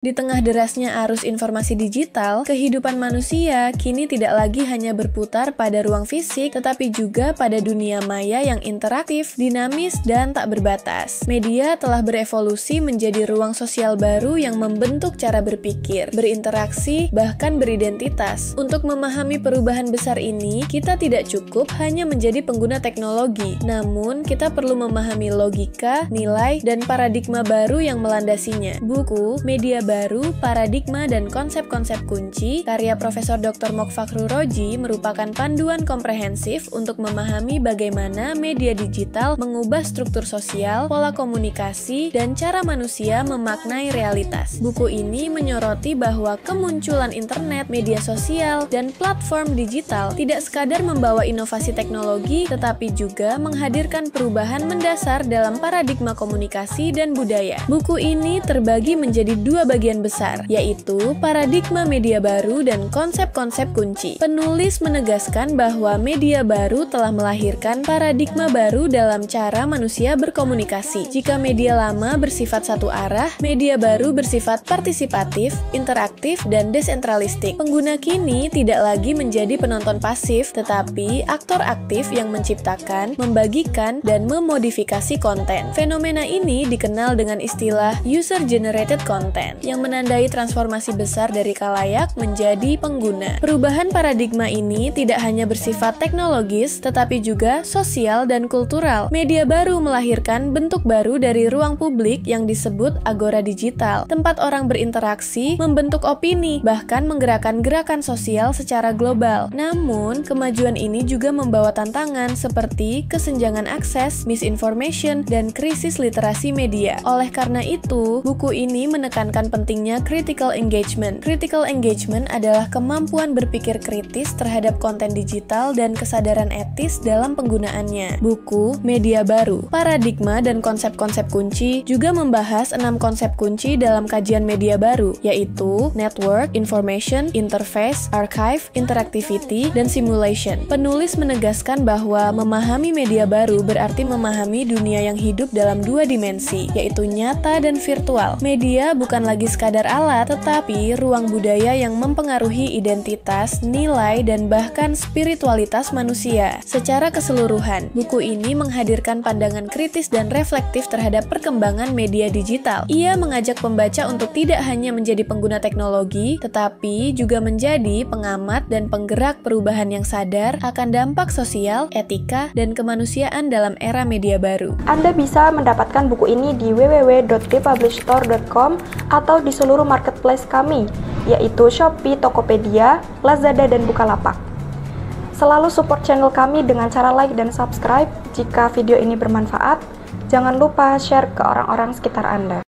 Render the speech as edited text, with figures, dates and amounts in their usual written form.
Di tengah derasnya arus informasi digital, kehidupan manusia kini tidak lagi hanya berputar pada ruang fisik, tetapi juga pada dunia maya yang interaktif, dinamis, dan tak berbatas. Media telah berevolusi menjadi ruang sosial baru yang membentuk cara berpikir, berinteraksi, bahkan beridentitas. Untuk memahami perubahan besar ini, kita tidak cukup hanya menjadi pengguna teknologi, namun kita perlu memahami logika, nilai, dan paradigma baru yang melandasinya. Buku Media Baru, Paradigma dan Konsep-Konsep Kunci, karya Profesor Dr. Moghfakhrur-Roji merupakan panduan komprehensif untuk memahami bagaimana media digital mengubah struktur sosial, pola komunikasi, dan cara manusia memaknai realitas. Buku ini menyoroti bahwa kemunculan internet, media sosial, dan platform digital tidak sekadar membawa inovasi teknologi, tetapi juga menghadirkan perubahan mendasar dalam paradigma komunikasi dan budaya. Buku ini terbagi menjadi dua bagian besar, yaitu paradigma media baru dan konsep-konsep kunci. Penulis menegaskan bahwa media baru telah melahirkan paradigma baru dalam cara manusia berkomunikasi. Jika media lama bersifat satu arah, media baru bersifat partisipatif, interaktif, dan desentralistik. Pengguna kini tidak lagi menjadi penonton pasif, tetapi aktor aktif yang menciptakan, membagikan, dan memodifikasi konten. Fenomena ini dikenal dengan istilah user-generated content, yang menandai transformasi besar dari khalayak menjadi pengguna. Perubahan paradigma ini tidak hanya bersifat teknologis, tetapi juga sosial dan kultural. Media baru melahirkan bentuk baru dari ruang publik yang disebut agora digital, tempat orang berinteraksi, membentuk opini, bahkan menggerakkan gerakan sosial secara global. Namun, kemajuan ini juga membawa tantangan seperti kesenjangan akses, misinformation, dan krisis literasi media. Oleh karena itu, buku ini menekankan pentingnya critical engagement. Critical engagement adalah kemampuan berpikir kritis terhadap konten digital dan kesadaran etis dalam penggunaannya. Buku Media Baru, Paradigma dan Konsep-Konsep Kunci juga membahas 6 konsep kunci dalam kajian media baru, yaitu network, information, interface, archive, interactivity, dan simulation. Penulis menegaskan bahwa memahami media baru berarti memahami dunia yang hidup dalam dua dimensi, yaitu nyata dan virtual. Media bukan lagi sekadar alat, tetapi ruang budaya yang mempengaruhi identitas, nilai, dan bahkan spiritualitas manusia. Secara keseluruhan, buku ini menghadirkan pandangan kritis dan reflektif terhadap perkembangan media digital. Ia mengajak pembaca untuk tidak hanya menjadi pengguna teknologi, tetapi juga menjadi pengamat dan penggerak perubahan yang sadar akan dampak sosial, etika, dan kemanusiaan dalam era media baru. Anda bisa mendapatkan buku ini di www.dpublishstore.com atau di seluruh marketplace kami, yaitu Shopee, Tokopedia, Lazada, dan Bukalapak. Selalu support channel kami dengan cara like dan subscribe. Jika video ini bermanfaat, jangan lupa share ke orang-orang sekitar Anda.